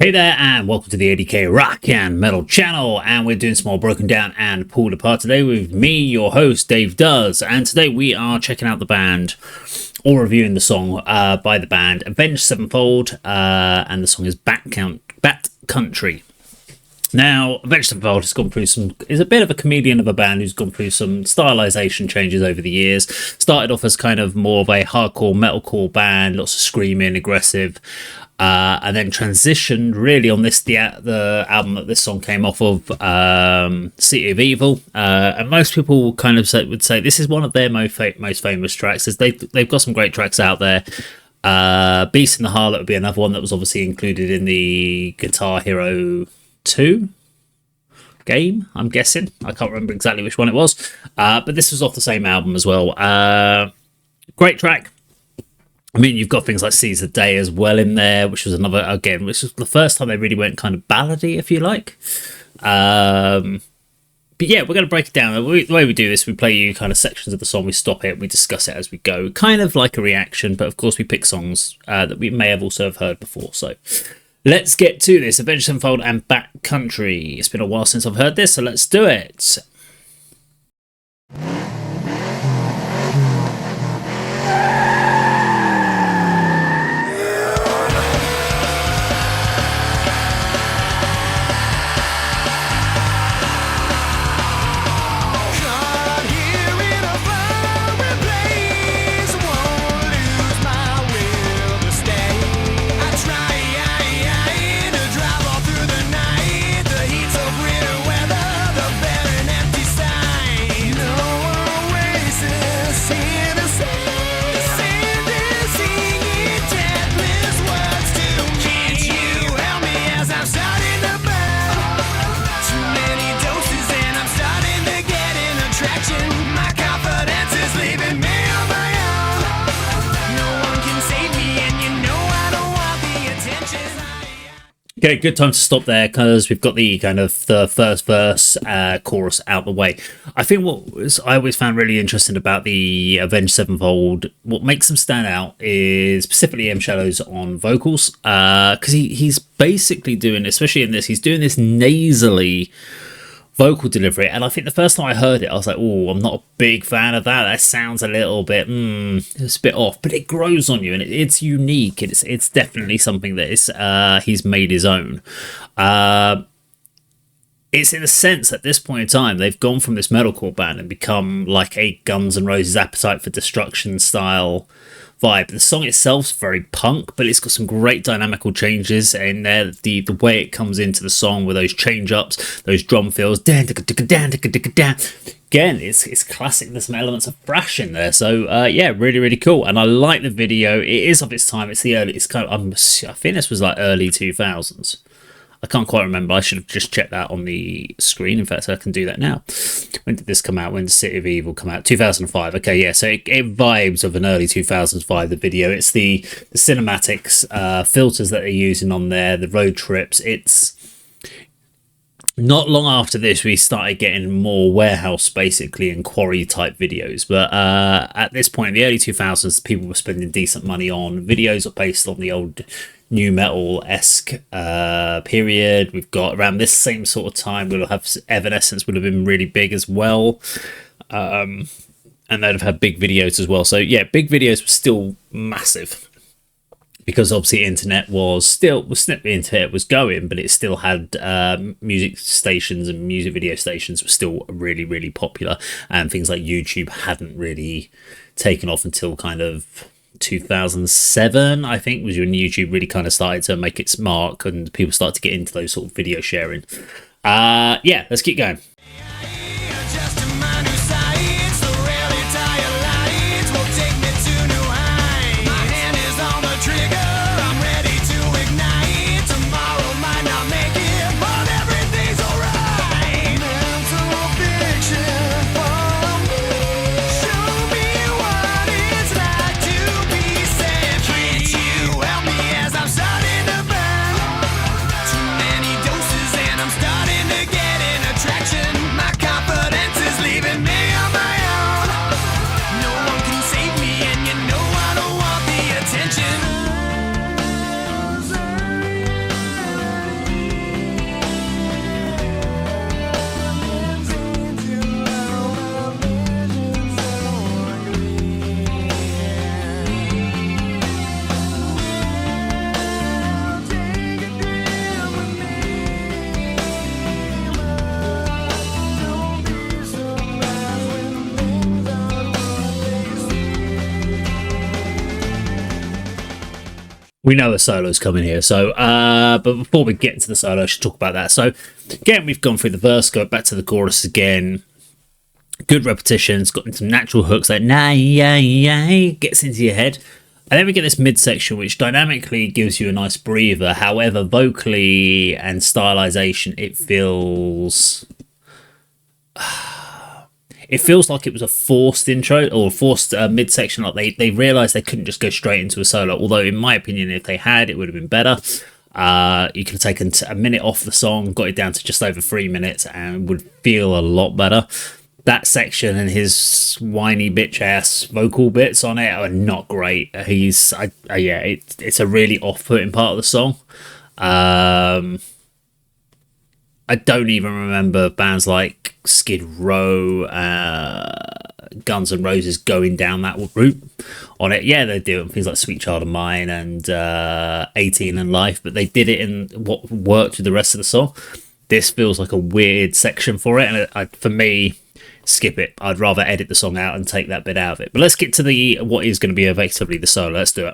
Hey there and welcome to the A.D.K Rock and Metal channel, and we're doing some more broken down and pulled apart today with me, your host Dave Does, and today we are checking out the band or reviewing the song by the band Avenged Sevenfold, and the song is Bat Country. Now, Avenged Sevenfold has gone through is a bit of a comedian of a band who's gone through some stylization changes over the years. Started off as kind of more of a hardcore metalcore band, lots of screaming, aggressive, and then transitioned really on the album that this song came off of, City of Evil. And most people kind of would say this is one of their most famous tracks. They've got some great tracks out there. Beast in the Harlot would be another one that was obviously included in the Guitar Hero 2 game, I'm guessing. I can't remember exactly which one it was, but this was off the same album as well. Great track. I mean, you've got things like Seize the Day as well in there, which was which was the first time they really went kind of ballady, if you like. But yeah, we're going to break it down. The way we do this, we play you kind of sections of the song, we stop it, we discuss it as we go, kind of like a reaction, but of course we pick songs that we may have also have heard before. So let's get to this. Avenged Sevenfold and Bat Country. It's been a while since I've heard this, so let's do it. Okay, good time to stop there because we've got the kind of the first verse, chorus out the way. I think I always found really interesting about the Avenged Sevenfold, what makes them stand out is specifically M. Shadow's on vocals, because he's basically doing, especially in this, he's doing this nasally vocal delivery, and I think the first time I heard it I was like, oh, I'm not a big fan of that sounds a little bit it's a bit off, but it grows on you and it's unique. It's definitely something that is he's made his own. It's in a sense at this point in time they've gone from this metalcore band and become like a Guns N' Roses Appetite for Destruction style vibe. The song itself's very punk, but it's got some great dynamical changes in there. The way it comes into the song with those change ups, those drum fills, again, it's classic. There's some elements of thrash in there, so yeah, really, really cool. And I like the video. It is of its time. I think this was like early 2000s. I can't quite remember. I should have just checked that on the screen. In fact, I can do that now. When did this come out? When did City of Evil come out? 2005. Okay, yeah. So it vibes of an early 2000s vibe, the video. It's the cinematics, filters that they're using on there, the road trips. It's not long after this we started getting more warehouse basically and quarry type videos, but at this point in the early 2000s people were spending decent money on videos based on the old new metal-esque period. We've got around this same sort of time we'll have Evanescence would have been really big as well, and they'd have had big videos as well. So yeah, big videos were still massive because obviously internet was going, but it still had music stations and music video stations were still really, really popular, and things like YouTube hadn't really taken off until kind of 2007, I think, was when YouTube really kind of started to make its mark and people started to get into those sort of video sharing. Yeah, let's keep going. Too many doses and I'm starting to get in a traction. We know a solo's coming here. So, but before we get into the solo, I should talk about that. So, again, we've gone through the verse, go back to the chorus again. Good repetitions, got some natural hooks like nah, yeah, yeah, gets into your head. And then we get this midsection, which dynamically gives you a nice breather. However, vocally and stylization, it feels like it was a forced intro or forced midsection. Like they realized they couldn't just go straight into a solo. Although, in my opinion, if they had, it would have been better. You could have taken a minute off the song, got it down to just over 3 minutes, and would feel a lot better. That section and his whiny bitch ass vocal bits on it are not great. It's a really off-putting part of the song. I don't even remember bands like Skid Row, Guns N' Roses going down that route on it. Yeah, they do things like Sweet Child of Mine and 18 and Life, but they did it in what worked with the rest of the song. This feels like a weird section for it, and for me, skip it. I'd rather edit the song out and take that bit out of it. But let's get to what is going to be effectively the solo. Let's do it.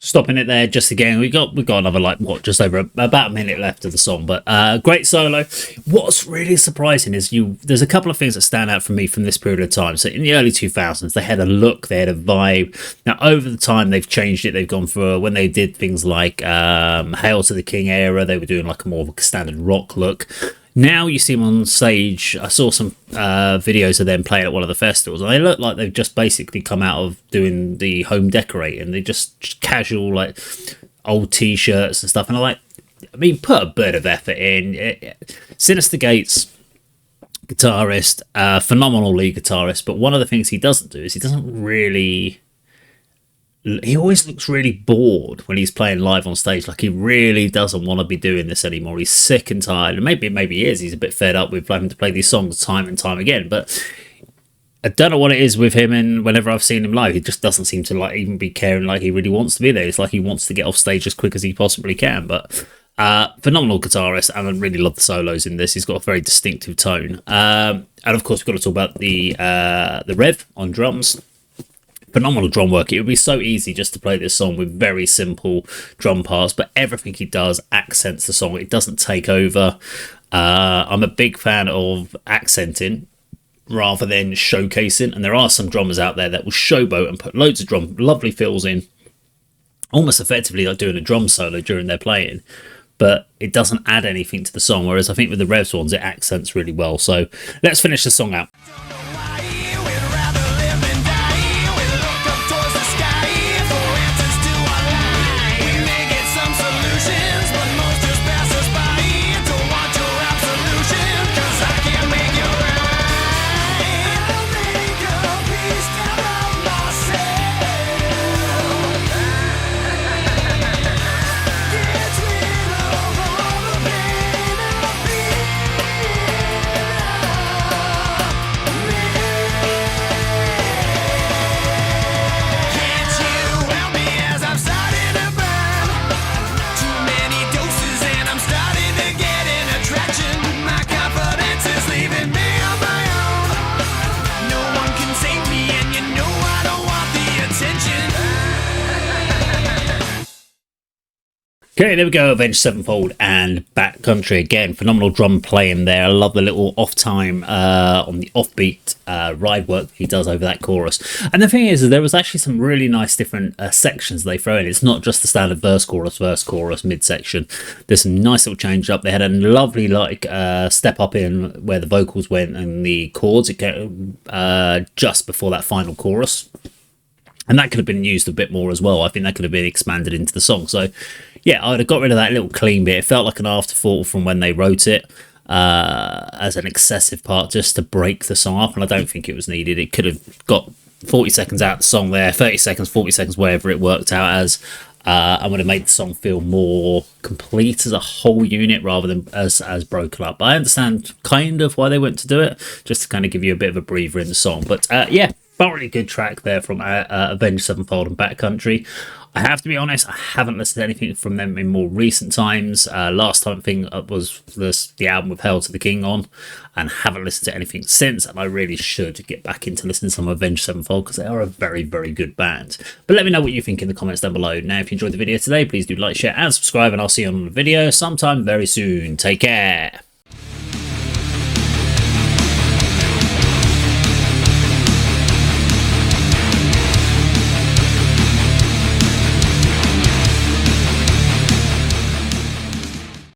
Stopping it there just again. We got another just over about a minute left of the song, but great solo. What's really surprising is there's a couple of things that stand out for me from this period of time. So in the early 2000s, they had a look, they had a vibe. Now over the time they've changed it. They've gone for when they did things like Hail to the King era, they were doing like a more of a standard rock look. Now you see them on stage. I saw some videos of them playing at one of the festivals, and they look like they've just basically come out of doing the home decorating. They just casual, like old t-shirts and stuff. And put a bit of effort in. Sinister Gates, guitarist, phenomenal lead guitarist. But one of the things he doesn't do is he always looks really bored when he's playing live on stage. Like he really doesn't want to be doing this anymore. He's sick and tired. And maybe he is. He's a bit fed up with having to play these songs time and time again. But I don't know what it is with him. And whenever I've seen him live, he just doesn't seem to even be caring like he really wants to be there. It's like he wants to get off stage as quick as he possibly can. But phenomenal guitarist, and I really love the solos in this. He's got a very distinctive tone. And of course, we've got to talk about the Rev on drums. Phenomenal drum work. It would be so easy just to play this song with very simple drum parts, but everything he does accents the song. It doesn't take over. I'm a big fan of accenting rather than showcasing, and there are some drummers out there that will showboat and put loads of lovely fills in, almost effectively like doing a drum solo during their playing, but it doesn't add anything to the song, whereas I think with the Revs ones it accents really well. So let's finish the song out. Okay, there we go. Avenged Sevenfold and Backcountry again. Phenomenal drum playing there. I love the little off time on the offbeat ride work he does over that chorus. And the thing is, there was actually some really nice different sections they throw in. It's not just the standard verse, chorus, midsection. There's some nice little change up. They had a lovely step up in where the vocals went and the chords. It came just before that final chorus. And that could have been used a bit more as well. I think that could have been expanded into the song. So, yeah, I would have got rid of that little clean bit. It felt like an afterthought from when they wrote it as an excessive part just to break the song up. And I don't think it was needed. It could have got 40 seconds out of the song there, 30 seconds, 40 seconds, wherever it worked out as. I would have made the song feel more complete as a whole unit rather than as broken up. But I understand kind of why they went to do it, just to kind of give you a bit of a breather in the song. But yeah, thoroughly good track there from Avenged Sevenfold and Backcountry. I have to be honest, I haven't listened to anything from them in more recent times. Last time thing was the album with Hail to the King on, and haven't listened to anything since, and I really should get back into listening to some Avenged Sevenfold because they are a very, very good band. But let me know what you think in the comments down below. Now, if you enjoyed the video today, please do like, share, and subscribe, and I'll see you on the video sometime very soon. Take care.